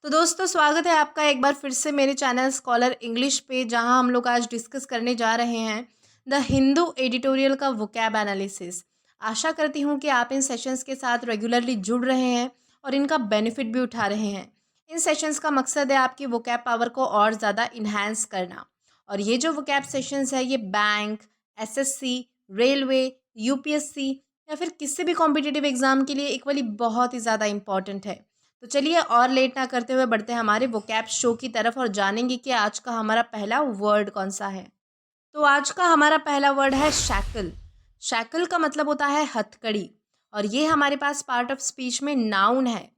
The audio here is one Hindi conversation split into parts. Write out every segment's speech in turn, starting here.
तो दोस्तों स्वागत है आपका एक बार फिर से मेरे चैनल स्कॉलर इंग्लिश पे, जहां हम लोग आज डिस्कस करने जा रहे हैं द हिंदू एडिटोरियल का वोकैब एनालिसिस। आशा करती हूं कि आप इन सेशंस के साथ रेगुलरली जुड़ रहे हैं और इनका बेनिफिट भी उठा रहे हैं। इन सेशंस का मकसद है आपकी वोकैब पावर को और ज़्यादा इन्हांस करना। और ये जो वोकैब सेशंस है ये बैंक, एसएससी, रेलवे, यूपीएससी या फिर किसी भी कॉम्पिटिटिव एग्जाम के लिए इक्वली बहुत ही ज़्यादा इंपॉर्टेंट है। तो चलिए और लेट ना करते हुए बढ़ते हैं हमारे वोकैब शो की तरफ और जानेंगे कि आज का हमारा पहला वर्ड कौन सा है। तो आज का हमारा पहला वर्ड है शैकल। शैकल का मतलब होता है हथकड़ी और ये हमारे पास पार्ट ऑफ स्पीच में नाउन है।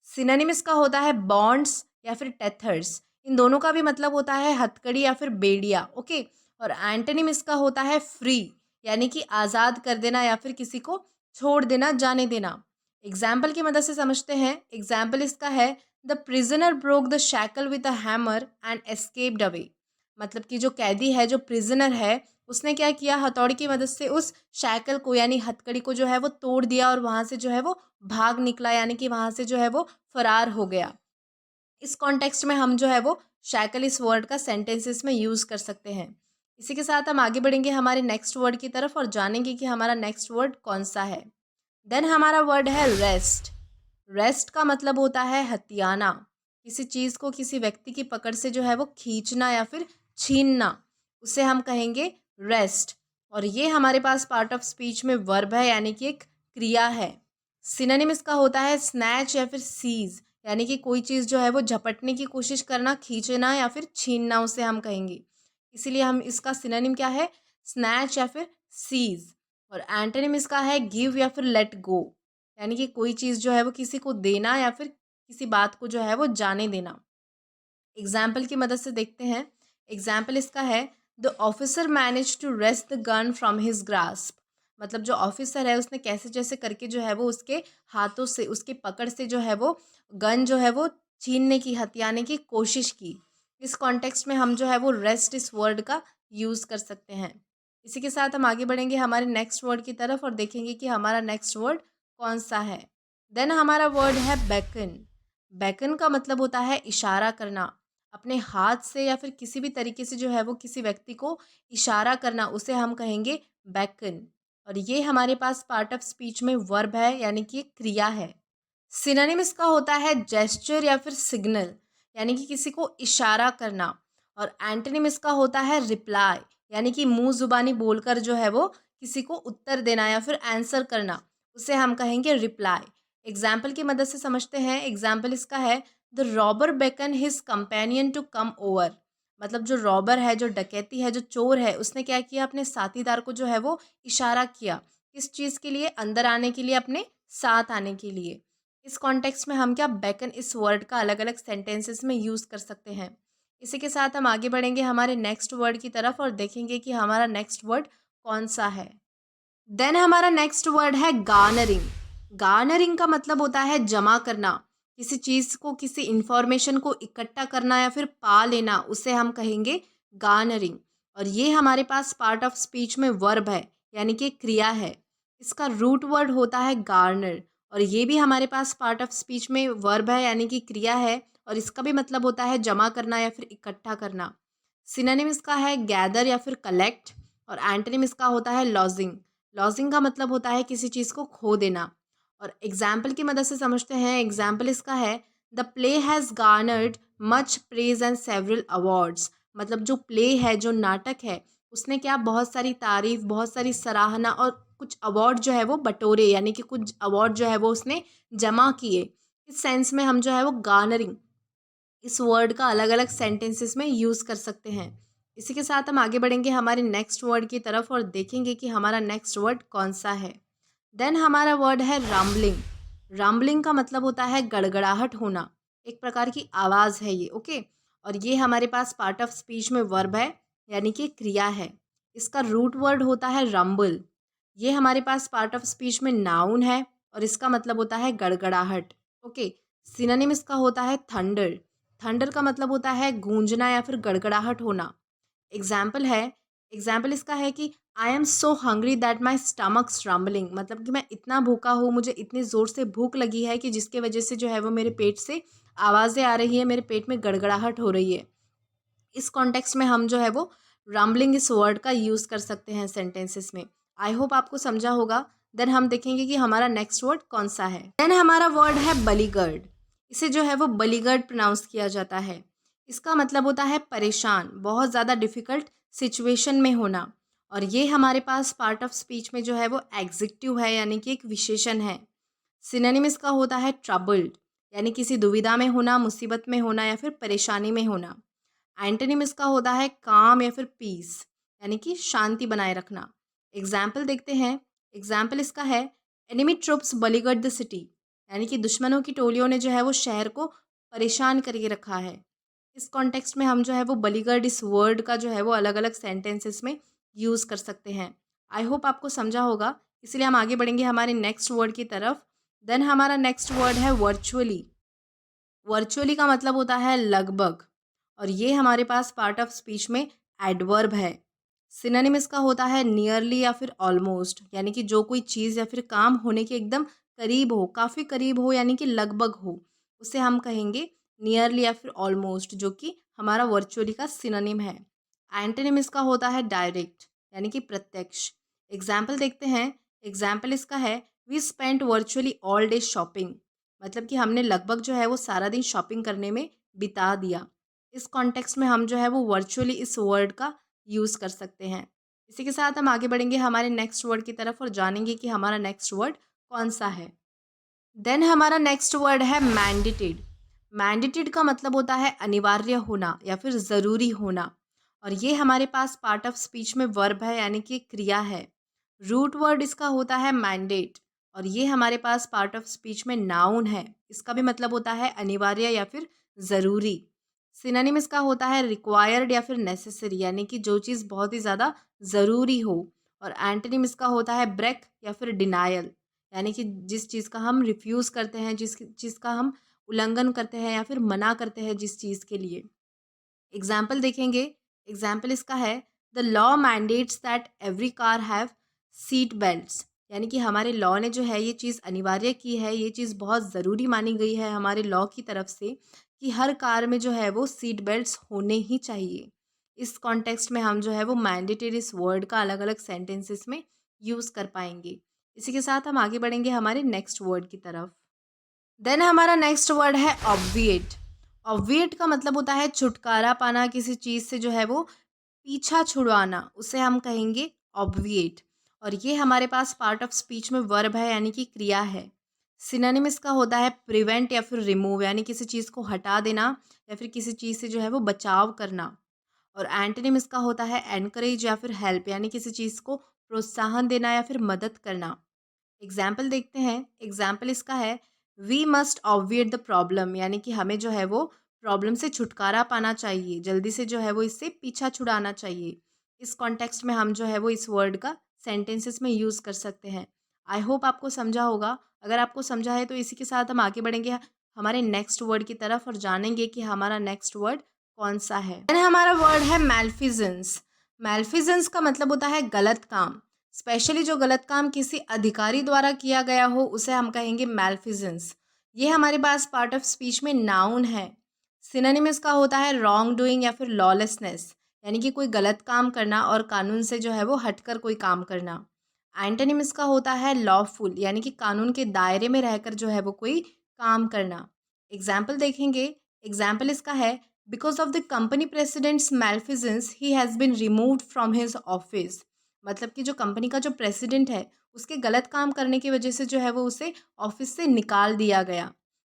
सिनोनिम इसका होता है बॉन्ड्स या फिर टेथर्स। इन दोनों का भी मतलब होता है हथकड़ी या फिर बेड़िया। ओके। और एंटोनिम इसका होता है फ्री, यानी कि आज़ाद कर देना या फिर किसी को छोड़ देना, जाने देना। एग्जाम्पल की मदद से समझते हैं। एग्जाम्पल इसका है the prisoner broke the shackle with a hammer and escaped away. मतलब कि जो कैदी है, जो प्रिजनर है, उसने क्या किया, हथौड़ी की मदद से उस शैकल को यानी हथकड़ी को जो है वो तोड़ दिया और वहाँ से जो है वो भाग निकला, यानी कि वहाँ से जो है वो फरार हो गया। इस कॉन्टेक्स्ट में हम जो है वो शैकल इस वर्ड का सेंटेंसेस में यूज़ कर सकते हैं। इसी के साथ हम आगे बढ़ेंगे हमारे नेक्स्ट वर्ड की तरफ और जानेंगे कि हमारा नेक्स्ट वर्ड कौन सा है। देन हमारा वर्ड है रेस्ट। रेस्ट का मतलब होता है हथियाना। किसी चीज़ को किसी व्यक्ति की पकड़ से जो है वो खींचना या फिर छीनना, उसे हम कहेंगे रेस्ट। और ये हमारे पास पार्ट ऑफ स्पीच में वर्ब है, यानी कि एक क्रिया है। सिनोनिम इसका होता है स्नैच या फिर सीज, यानी कि कोई चीज़ जो है वो झपटने की कोशिश करना, खींचना या फिर छीनना, उसे हम कहेंगे। इसीलिए हम इसका सिनोनिम क्या है, स्नैच या फिर सीज। और एंटोनिम इसका है गिव या फिर लेट गो, यानी कि कोई चीज़ जो है वो किसी को देना या फिर किसी बात को जो है वो जाने देना। एग्जाम्पल की मदद से देखते हैं। एग्जाम्पल इसका है the officer manage to wrest the gun from his grasp. मतलब जो ऑफिसर है उसने कैसे जैसे करके जो है वो उसके हाथों से, उसकी पकड़ से जो है वो गन जो है वो छीनने की, हथियाने की कोशिश की। इस कॉन्टेक्स्ट में हम जो है वो रेस्ट इस वर्ड का यूज़ कर सकते हैं। इसी के साथ हम आगे बढ़ेंगे हमारे नेक्स्ट वर्ड की तरफ और देखेंगे कि हमारा नेक्स्ट वर्ड कौन सा है। देन हमारा वर्ड है बेकन। बेकन का मतलब होता है इशारा करना। अपने हाथ से या फिर किसी भी तरीके से जो है वो किसी व्यक्ति को इशारा करना, उसे हम कहेंगे बेकन। और ये हमारे पास पार्ट ऑफ स्पीच में वर्ब है, यानी कि एक क्रिया है। सिनोनिम इसका होता है जेस्चर या फिर सिग्नल, यानी कि किसी को इशारा करना। और एंटोनिम इसका होता है रिप्लाई, यानी कि मुंह जुबानी बोलकर जो है वो किसी को उत्तर देना या फिर आंसर करना, उसे हम कहेंगे रिप्लाई। एग्जाम्पल की मदद से समझते हैं। एग्जाम्पल इसका है the robber beckon his companion to come over. मतलब जो रॉबर है, जो डकैती है, जो चोर है, उसने क्या किया, अपने साथीदार को जो है वो इशारा किया। किस चीज़ के लिए, अंदर आने के लिए, अपने साथ आने के लिए। इस कॉन्टेक्स्ट में हम क्या बेकन इस वर्ड का अलग अलग सेंटेंसेस में यूज़ कर सकते हैं। इसी के साथ हम आगे बढ़ेंगे हमारे नेक्स्ट वर्ड की तरफ और देखेंगे कि हमारा नेक्स्ट वर्ड कौन सा है। देन हमारा नेक्स्ट वर्ड है गार्नरिंग। गार्नरिंग का मतलब होता है जमा करना। किसी चीज़ को, किसी इंफॉर्मेशन को इकट्ठा करना या फिर पा लेना, उसे हम कहेंगे गार्नरिंग। और ये हमारे पास पार्ट ऑफ स्पीच में वर्ब है, यानी कि क्रिया है। इसका रूट वर्ड होता है गार्नर और ये भी हमारे पास पार्ट ऑफ स्पीच में वर्ब है, यानी कि क्रिया है। और इसका भी मतलब होता है जमा करना या फिर इकट्ठा करना। सिनोनिम इसका है गैदर या फिर कलेक्ट। और एंटोनिम इसका होता है लॉजिंग। लॉजिंग का मतलब होता है किसी चीज़ को खो देना। और एग्जाम्पल की मदद से समझते हैं। एग्जाम्पल इसका है the play has garnered much praise and several awards. मतलब जो प्ले है, जो नाटक है, उसने क्या, बहुत सारी तारीफ, बहुत सारी सराहना और कुछ अवार्ड जो है वो बटोरे, यानी कि कुछ अवार्ड जो है वो उसने जमा किए। इस सेंस में हम जो है वो गार्नरिंग इस वर्ड का अलग अलग सेंटेंसेस में यूज़ कर सकते हैं। इसी के साथ हम आगे बढ़ेंगे हमारे नेक्स्ट वर्ड की तरफ और देखेंगे कि हमारा नेक्स्ट वर्ड कौन सा है। देन हमारा वर्ड है रम्बलिंग। रम्बलिंग का मतलब होता है गड़गड़ाहट होना, एक प्रकार की आवाज़ है ये। ओके। और ये हमारे पास पार्ट ऑफ स्पीच में वर्ब है, यानी कि क्रिया है। इसका रूट वर्ड होता है रम्बल। ये हमारे पास पार्ट ऑफ स्पीच में नाउन है और इसका मतलब होता है गड़गड़ाहट। ओके। सिनोनिम इसका होता है थंडर। थंडर का मतलब होता है गूंजना या फिर गड़गड़ाहट होना। एग्जाम्पल है, एग्जाम्पल इसका है कि I am so hungry that my stomachs rumbling. मतलब कि मैं इतना भूखा हूँ, मुझे इतनी ज़ोर से भूख लगी है कि जिसके वजह से जो है वो मेरे पेट से आवाज़ें आ रही है, मेरे पेट में गड़गड़ाहट हो रही है। इस कॉन्टेक्स्ट में हम जो है वो रम्बलिंग इस वर्ड का यूज़ कर सकते हैं सेंटेंसेस में। आई होप आपको समझा होगा। देन हम देखेंगे कि हमारा नेक्स्ट वर्ड कौन सा है। देन हमारा वर्ड है बलीगर्ड। इसे जो है वो बलीगर्ड प्रोनाउंस किया जाता है। इसका मतलब होता है परेशान, बहुत ज़्यादा डिफ़िकल्ट सिचुएशन में होना। और ये हमारे पास पार्ट ऑफ स्पीच में जो है वो एग्जेक्टिव है, यानी कि एक विशेषण है। सिनोनिम इसका होता है ट्रबल्ड, यानी किसी दुविधा में होना, मुसीबत में होना या फिर परेशानी में होना। एंटोनिम इसका होता है काम या फिर पीस, यानी कि शांति बनाए रखना। एग्जाम्पल देखते हैं। एग्जाम्पल इसका है एनिमी ट्रुप्स बलीगर्ड द सिटी, यानी कि दुश्मनों की टोलियों ने जो है वो शहर को परेशान करके रखा है। इस कॉन्टेक्स्ट में हम जो है वो बलीगर्ड इस वर्ड का जो है वो अलग अलग सेंटेंसेस में यूज़ कर सकते हैं। आई होप आपको समझा होगा, इसलिए हम आगे बढ़ेंगे हमारे नेक्स्ट वर्ड की तरफ। देन हमारा नेक्स्ट वर्ड है वर्चुअली। वर्चुअली का मतलब होता है लगभग, और ये हमारे पास पार्ट ऑफ स्पीच में एडवर्ब है। सिनोनिम इसका होता है नियरली या फिर ऑलमोस्ट, यानी कि जो कोई चीज़ या फिर काम होने के एकदम करीब हो, काफ़ी करीब हो, यानी कि लगभग हो, उसे हम कहेंगे नियरली या फिर ऑलमोस्ट, जो कि हमारा वर्चुअली का सिनोनिम है। एंटोनिम इसका होता है डायरेक्ट, यानी कि प्रत्यक्ष। एग्जाम्पल देखते हैं। एग्जाम्पल इसका है we spent virtually all day shopping, मतलब कि हमने लगभग जो है वो सारा दिन शॉपिंग करने में बिता दिया। इस कॉन्टेक्स्ट में हम जो है वो वर्चुअली इस वर्ड का यूज़ कर सकते हैं। इसी के साथ हम आगे बढ़ेंगे हमारे नेक्स्ट वर्ड की तरफ और जानेंगे कि हमारा नेक्स्ट वर्ड कौन सा है। देन हमारा नेक्स्ट वर्ड है मैंडेटेड। मैंडेटेड का मतलब होता है अनिवार्य होना या फिर ज़रूरी होना, और ये हमारे पास पार्ट ऑफ स्पीच में वर्ब है, यानी कि क्रिया है। रूट वर्ड इसका होता है मैंडेट, और ये हमारे पास पार्ट ऑफ स्पीच में नाउन है। इसका भी मतलब होता है अनिवार्य या फिर ज़रूरी। सिनोनिम इसका होता है रिक्वायर्ड या फिर नेसेसरी, यानी कि जो चीज़ बहुत ही ज़्यादा ज़रूरी हो। और एंटोनिम इसका होता है ब्रेक या फिर डिनायल, यानी कि जिस चीज़ का हम रिफ्यूज़ करते हैं, जिस चीज़ का हम उल्लंघन करते हैं या फिर मना करते हैं जिस चीज़ के लिए। एग्जाम्पल देखेंगे। एग्जाम्पल इसका है the law mandates that every car have seat belts, यानी कि हमारे लॉ ने जो है ये चीज़ अनिवार्य की है, ये चीज़ बहुत ज़रूरी मानी गई है हमारे लॉ की तरफ से कि हर कार में जो है वो सीट बेल्ट्स होने ही चाहिए। इस कॉन्टेक्स्ट में हम जो है वो मैंडेटरी इस वर्ड का अलग अलग सेंटेंसेस में यूज़ कर पाएंगे। इसी के साथ हम आगे बढ़ेंगे हमारे नेक्स्ट वर्ड की तरफ। देन हमारा नेक्स्ट वर्ड है ऑब्विएट। ऑब्विएट का मतलब होता है छुटकारा पाना, किसी चीज़ से जो है वो पीछा छुड़वाना, उसे हम कहेंगे ऑब्विएट। और ये हमारे पास पार्ट ऑफ स्पीच में वर्ब है, यानी कि क्रिया है। सिनोनिम इसका होता है प्रिवेंट या फिर रिमूव, यानी किसी चीज़ को हटा देना या फिर किसी चीज़ से जो है वो बचाव करना। और एंटोनिम इसका होता है एनकरेज या फिर हेल्प, यानी किसी चीज़ को प्रोत्साहन देना या फिर मदद करना। एग्जाम्पल देखते हैं। एग्जाम्पल इसका है वी मस्ट ऑब्विएट द प्रॉब्लम, यानी कि हमें जो है वो प्रॉब्लम से छुटकारा पाना चाहिए, जल्दी से जो है वो इससे पीछा छुड़ाना चाहिए। इस कॉन्टेक्स्ट में हम जो है वो इस वर्ड का सेंटेंसेस में यूज़ कर सकते हैं। आई होप आपको समझा होगा। अगर आपको समझा है तो इसी के साथ हम आगे बढ़ेंगे हमारे नेक्स्ट वर्ड की तरफ और जानेंगे कि हमारा नेक्स्ट वर्ड कौन सा है। Then हमारा वर्ड है मैल्फिजेंस। मैल्फिजेंस का मतलब होता है गलत काम। स्पेशली जो गलत काम किसी अधिकारी द्वारा किया गया हो उसे हम कहेंगे मैल्फिजेंस। ये हमारे पास पार्ट ऑफ स्पीच में नाउन है। सिनोनिम इसका होता है रॉन्ग डूइंग या फिर लॉलेसनेस, यानी कि कोई गलत काम करना और कानून से जो है वो हटकर कोई काम करना। एंटोनिम इसका होता है लॉफुल, यानी कि कानून के दायरे में रहकर जो है वो कोई काम करना। एग्जाम्पल देखेंगे। एग्जाम्पल इसका है because of the company president's malfeasance he has been removed from his office, मतलब कि जो कंपनी का जो प्रेसिडेंट है उसके गलत काम करने की वजह से जो है वो उसे ऑफिस से निकाल दिया गया।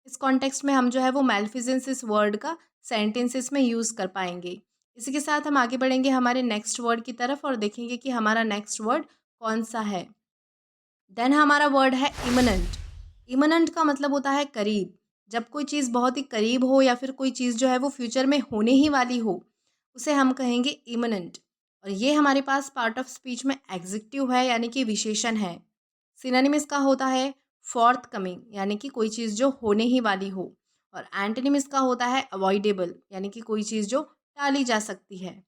इस कॉन्टेक्स्ट में हम जो है वो मैल्फिजेंस इस वर्ड का सेंटेंसेस में यूज़ कर पाएंगे। इसी के साथ हम आगे बढ़ेंगे हमारे नेक्स्ट वर्ड की तरफ और देखेंगे कि हमारा नेक्स्ट वर्ड कौन सा है। देन हमारा वर्ड है इमिनेंट। इमिनेंट का मतलब होता है करीब। जब कोई चीज़ बहुत ही करीब हो या फिर कोई चीज़ जो है वो फ्यूचर में होने ही वाली हो उसे हम कहेंगे इमिनेंट। और ये हमारे पास पार्ट ऑफ स्पीच में एग्जेक्टिव है, यानी कि विशेषण है। सिनोनिम इसका होता है फोर्थ कमिंग, यानी कि कोई चीज़ जो होने ही वाली हो। और एंटोनिम इसका होता है अवॉइडेबल, यानी कि कोई चीज़ जो टाली जा सकती है।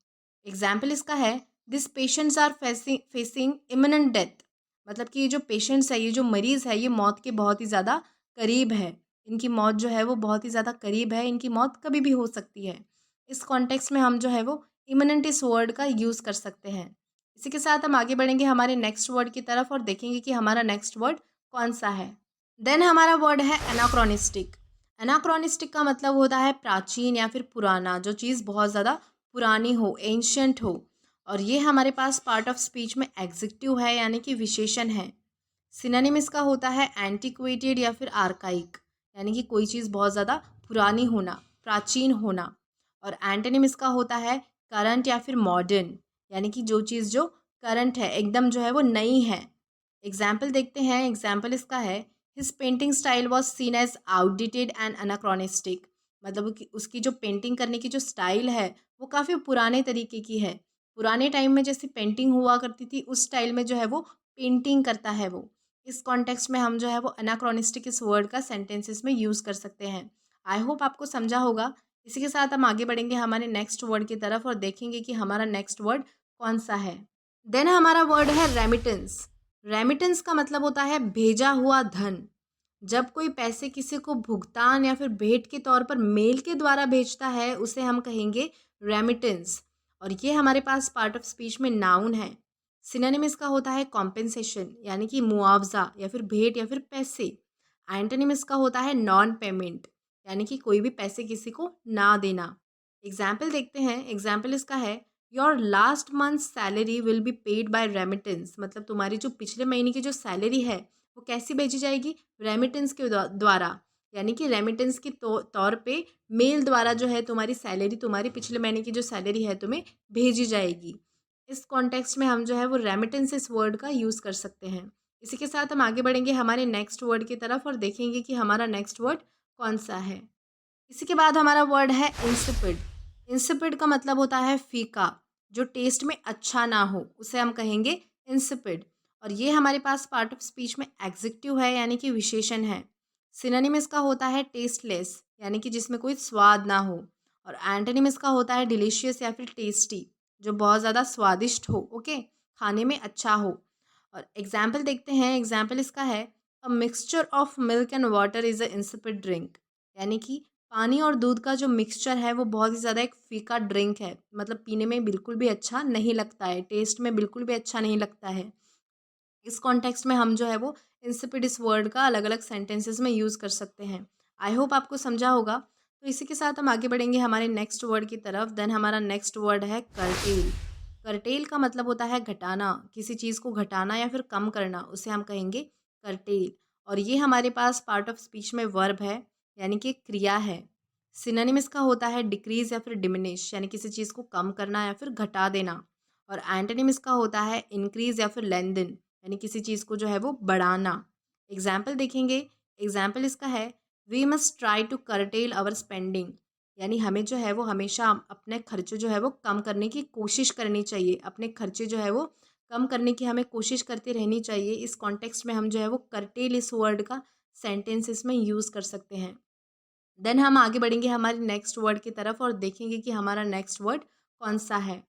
एग्जाम्पल इसका है this patients are facing imminent death, मतलब कि ये जो पेशेंट्स है, ये जो मरीज़ है, ये मौत के बहुत ही ज़्यादा करीब है। इनकी मौत जो है वो बहुत ही ज़्यादा करीब है, इनकी मौत कभी भी हो सकती है। इस कॉन्टेक्स्ट में हम जो है वो इमिनेंट इस वर्ड का यूज़ कर सकते हैं। इसी के साथ हम आगे बढ़ेंगे हमारे नेक्स्ट वर्ड की तरफ और देखेंगे कि हमारा नेक्स्ट वर्ड कौन सा है। देन हमारा वर्ड है एनाक्रोनिस्टिक। एनाक्रोनिस्टिक का मतलब होता है प्राचीन या फिर पुराना, जो चीज़ बहुत ज़्यादा पुरानी हो, एंशियंट हो। और ये हमारे पास पार्ट ऑफ स्पीच में एग्जेक्टिव है, यानी कि विशेषण है। सिनोनिम इसका होता है एंटिक्वेटेड या फिर आर्काइक, यानी कि कोई चीज़ बहुत ज़्यादा पुरानी होना, प्राचीन होना। और एंटोनिम इसका होता है करंट या फिर मॉडर्न, यानी कि जो चीज़ जो करंट है, एकदम जो है वो नई है। एग्जाम्पल देखते हैं। एग्जाम्पल इसका है his painting style was seen as outdated and anachronistic. मतलब कि उसकी जो पेंटिंग करने की जो स्टाइल है वो काफ़ी पुराने तरीके की है। पुराने टाइम में जैसी पेंटिंग हुआ करती थी उस स्टाइल में जो है वो पेंटिंग करता है वो। इस कॉन्टेक्स्ट में हम जो है वो अनाक्रोनिस्टिक इस वर्ड का सेंटेंसेस में यूज़ कर सकते हैं। आई होप आपको समझा होगा। इसी के साथ हम आगे बढ़ेंगे हमारे नेक्स्ट वर्ड की तरफ और देखेंगे कि हमारा नेक्स्ट वर्ड कौन सा है। देन हमारा वर्ड है रेमिटेंस। रेमिटेंस का मतलब होता है भेजा हुआ धन। जब कोई पैसे किसी को भुगतान या फिर भेंट के तौर पर मेल के द्वारा भेजता है उसे हम कहेंगे रेमिटेंस। और ये हमारे पास पार्ट ऑफ स्पीच में नाउन है। सिनोनिम इसका होता है कॉम्पेंसेशन, यानी कि मुआवजा या फिर भेंट या फिर पैसे। एंटोनिम इसका होता है नॉन पेमेंट, यानी कि कोई भी पैसे किसी को ना देना। एग्जाम्पल देखते हैं। एग्जाम्पल इसका है your last month salary will be paid by remittance. मतलब तुम्हारी जो पिछले महीने की जो सैलरी है वो कैसी भेजी जाएगी? रेमिटेंस के द्वारा, यानी कि रेमिटेंस के तौर पे मेल द्वारा जो है तुम्हारी सैलरी, तुम्हारी पिछले महीने की जो सैलरी है तुम्हें भेजी जाएगी। इस कॉन्टेक्स्ट में हम जो है वो रेमिटेंस इस वर्ड का यूज़ कर सकते हैं। इसी के साथ हम आगे बढ़ेंगे हमारे नेक्स्ट वर्ड की तरफ और देखेंगे कि हमारा नेक्स्ट वर्ड कौन सा है। इसी के बाद हमारा वर्ड है इंसिपिड। इंसिपिड का मतलब होता है फीका, जो टेस्ट में अच्छा ना हो उसे हम कहेंगे इंसिपिड। और ये हमारे पास पार्ट ऑफ स्पीच में एग्जेक्टिव है, यानी कि विशेषण है। सिनोनिम इसका होता है टेस्टलेस, यानी कि जिसमें कोई स्वाद ना हो। और एंटोनिम इसका होता है डिलीशियस या फिर टेस्टी, जो बहुत ज़्यादा स्वादिष्ट हो, ओके, खाने में अच्छा हो। और एग्जाम्पल देखते हैं। एग्जाम्पल इसका है a mixture of milk and water is a insipid drink. यानी कि पानी और दूध का जो मिक्सचर है वो बहुत ही ज़्यादा एक फीका ड्रिंक है, मतलब पीने में बिल्कुल भी अच्छा नहीं लगता है, टेस्ट में बिल्कुल भी अच्छा नहीं लगता है। इस कॉन्टेक्स्ट में हम जो है वो इंसिपिड इस वर्ड का अलग अलग सेंटेंसेस में यूज़ कर सकते हैं। आई होप आपको समझा होगा। तो इसी के साथ हम आगे बढ़ेंगे हमारे नेक्स्ट वर्ड की तरफ। देन हमारा नेक्स्ट वर्ड है करटेल। करटेल का मतलब होता है घटाना, किसी चीज़ को घटाना या फिर कम करना, उसे हम कहेंगे करटेल। और ये हमारे पास पार्ट ऑफ स्पीच में वर्ब है, यानी कि क्रिया है। सिनोनिम इसका होता है डिक्रीज या फिर डिमिनिश, यानी किसी चीज़ को कम करना या फिर घटा देना। और एंटोनिम इसका होता है इंक्रीज या फिर लेंथन, यानी किसी चीज़ को जो है वो बढ़ाना। एग्जाम्पल देखेंगे। एग्जाम्पल इसका है we must try to curtail our spending. यानी हमें जो है वो हमेशा अपने खर्चे जो है वो कम करने की कोशिश करनी चाहिए, अपने खर्चे जो है वो कम करने की हमें कोशिश करती रहनी चाहिए। इस कॉन्टेक्स्ट में हम जो है वो करटेल इस वर्ड का सेंटेंसेस में यूज़ कर सकते हैं। देन हम आगे बढ़ेंगे हमारे नेक्स्ट वर्ड की तरफ और देखेंगे कि हमारा नेक्स्ट वर्ड कौन सा है।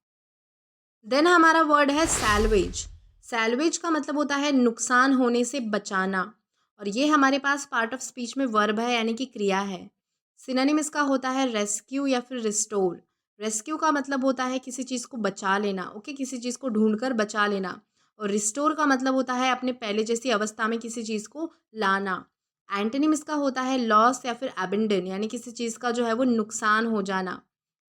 देन हमारा वर्ड है सैल्वेज। सैल्वेज का मतलब होता है नुकसान होने से बचाना। और ये हमारे पास पार्ट ऑफ स्पीच में वर्ब है, यानी कि क्रिया है। सिनोनिम इसका होता है रेस्क्यू या फिर रिस्टोर। रेस्क्यू का मतलब होता है किसी चीज़ को बचा लेना, ओके, किसी चीज़ को ढूंढकर बचा लेना। और रिस्टोर का मतलब होता है अपने पहले जैसी अवस्था में किसी चीज़ को लाना। एंटोनिम इसका होता है लॉस या फिर अबेंडन, यानी किसी चीज़ का जो है वो नुकसान हो जाना।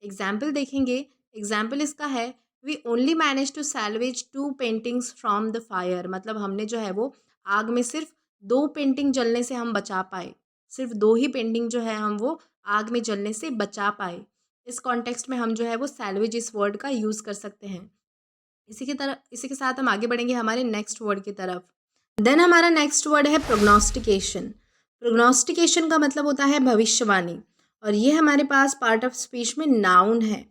एग्जाम्पल देखेंगे। एग्जाम्पल इसका है we only manage to salvage 2 paintings from the fire. मतलब हमने जो है वो आग में सिर्फ 2 पेंटिंग जलने से हम बचा पाए, सिर्फ 2 ही पेंटिंग जो है हम वो आग में जलने से बचा पाए। इस कॉन्टेक्स्ट में हम जो है वो सैल्वेज इस वर्ड का यूज़ कर सकते हैं। इसी के साथ हम आगे बढ़ेंगे हमारे नेक्स्ट वर्ड की तरफ। देन हमारा नेक्स्ट वर्ड है प्रोग्नोस्टिकेशन। प्रोग्नोस्टिकेशन का मतलब होता है भविष्यवाणी। और ये हमारे पास पार्ट ऑफ स्पीच में नाउन है।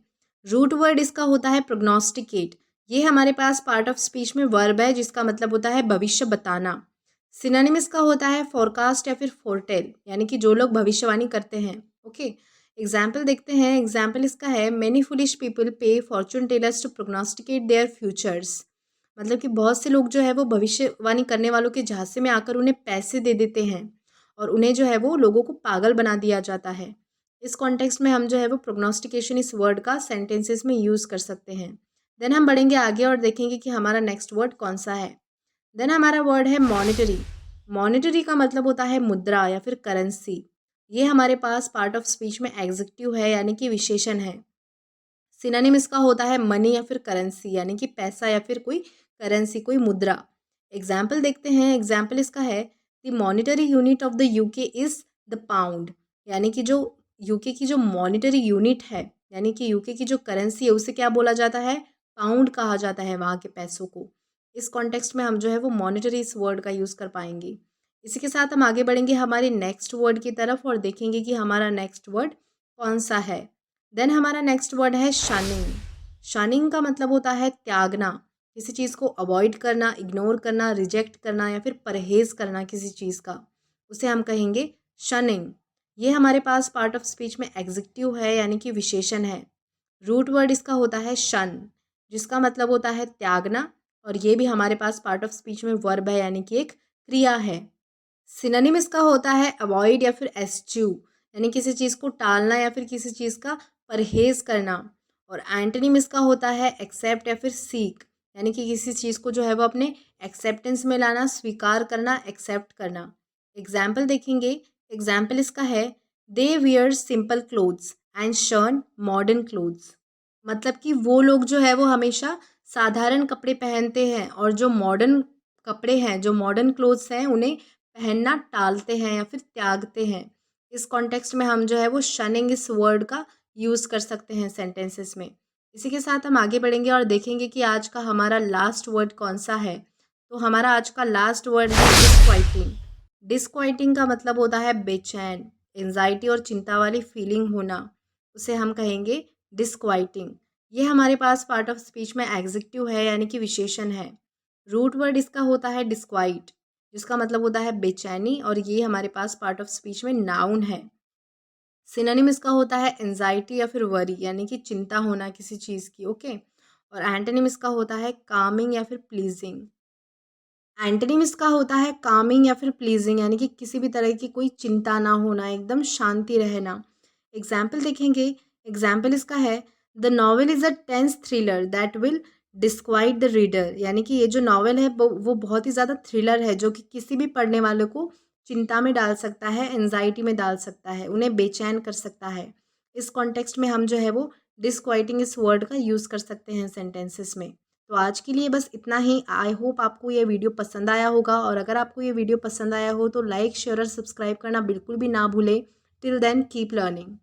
रूट वर्ड इसका होता है प्रोग्नोस्टिकेट। ये हमारे पास पार्ट ऑफ स्पीच में वर्ब है, जिसका मतलब होता है भविष्य बताना। सिनोनिम इसका होता है फोरकास्ट या फिर फोरटेल, यानी कि जो लोग भविष्यवाणी करते हैं, ओके। एग्जाम्पल देखते हैं। एग्जाम्पल इसका है many foolish people pay fortune tellers to prognosticate their futures. मतलब कि बहुत से लोग जो है वो भविष्यवाणी करने वालों के झांसे में आकर उन्हें पैसे दे देते हैं। और उन्हें जो है वो लोगों को पागल बना दिया जाता है। इस कॉन्टेक्स्ट में हम जो है वो प्रोग्नोस्टिकेशन इस वर्ड का सेंटेंसेस में यूज़ कर सकते हैं। देन हम बढ़ेंगे आगे और देखेंगे कि हमारा नेक्स्ट वर्ड कौन सा है। देन हमारा वर्ड है मॉनिटरी। मॉनिटरी का मतलब होता है मुद्रा या फिर करेंसी। ये हमारे पास पार्ट ऑफ स्पीच में एग्जेक्टिव है यानी कि विशेषण है। सिनोनिम इसका होता है मनी या फिर करेंसी यानी कि पैसा या फिर कोई करेंसी, कोई मुद्रा। एग्जाम्पल देखते हैं। एग्जाम्पल इसका है the monetary unit of the UK is the pound. यानी कि जो यूके की जो मॉनिटरी यूनिट है यानी कि यूके की जो करेंसी है उसे क्या बोला जाता है, पाउंड कहा जाता है वहाँ के पैसों को। इस कॉन्टेक्स्ट में हम जो है वो मॉनिटरी इस वर्ड का यूज़ कर पाएंगे। इसी के साथ हम आगे बढ़ेंगे हमारे नेक्स्ट वर्ड की तरफ और देखेंगे कि हमारा नेक्स्ट वर्ड कौन सा है। देन हमारा नेक्स्ट वर्ड है शनिंग। शनिंग का मतलब होता है त्यागना, किसी चीज़ को अवॉइड करना, इग्नोर करना, रिजेक्ट करना या फिर परहेज़ करना किसी चीज़ का, उसे हम कहेंगे शनिंग। ये हमारे पास पार्ट ऑफ स्पीच में एग्जेक्टिव है यानी कि विशेषण है। रूट वर्ड इसका होता है शन, जिसका मतलब होता है त्यागना, और ये भी हमारे पास पार्ट ऑफ स्पीच में वर्ब है यानी कि एक क्रिया है। सिनोनिम इसका होता है अवॉइड या फिर एस्च्यू, यानी किसी चीज़ को टालना या फिर किसी चीज़ का परहेज़ करना। और एंटोनिम इसका होता है एक्सेप्ट या फिर सीक, यानी कि किसी चीज़ को जो है वो अपने एक्सेप्टेंस में लाना, स्वीकार करना, एक्सेप्ट करना। एग्जाम्पल देखेंगे। एग्जाम्पल इसका है they wear simple clothes and shun modern clothes. मतलब कि वो लोग जो है वो हमेशा साधारण कपड़े पहनते हैं और जो मॉडर्न कपड़े हैं, जो मॉडर्न क्लोथ्स हैं, उन्हें पहनना टालते हैं या फिर त्यागते हैं। इस कॉन्टेक्स्ट में हम जो है वो शनिंग इस वर्ड का यूज़ कर सकते हैं सेंटेंसेस में। इसी के साथ हम आगे बढ़ेंगे और देखेंगे कि आज का हमारा लास्ट वर्ड कौन सा है। तो हमारा आज का लास्ट वर्ड है डिस्क्वाइटिंग। डिस्क्वाइटिंग का मतलब होता है बेचैन, एंजाइटी और चिंता वाली फीलिंग होना, उसे हम कहेंगे डिस्क्वाइटिंग। ये हमारे पास पार्ट ऑफ स्पीच में एग्जेक्टिव है यानी कि विशेषण है। रूट वर्ड इसका होता है डिस्क्वाइट, जिसका मतलब होता है बेचैनी, और ये हमारे पास पार्ट ऑफ स्पीच में नाउन है। सिनोनिम इसका होता है एंजाइटी या फिर वरी, यानी कि चिंता होना किसी चीज़ की, ओके। और एंटोनिम इसका होता है कामिंग या फिर प्लीजिंग। एंटोनिम इसका होता है कामिंग या फिर प्लीजिंग, यानी कि किसी भी तरह की कोई चिंता ना होना, एकदम शांति रहना। एग्जाम्पल देखेंगे। एग्जाम्पल इसका है the novel is a tense thriller that will disquiet the reader. यानी कि ये जो नॉवेल है वो बहुत ही ज़्यादा थ्रिलर है जो कि किसी भी पढ़ने वाले को चिंता में डाल सकता है, एंजाइटी में डाल सकता है, उन्हें बेचैन कर सकता है। इस कॉन्टेक्स्ट में हम जो है वो डिस्क्वाइटिंग इस वर्ड का यूज़ कर सकते हैं सेंटेंसेस में। तो आज के लिए बस इतना ही। आई होप आपको ये वीडियो पसंद आया होगा, और अगर आपको ये वीडियो पसंद आया हो तो लाइक, शेयर और सब्सक्राइब करना बिल्कुल भी ना भूलें। Till then keep learning.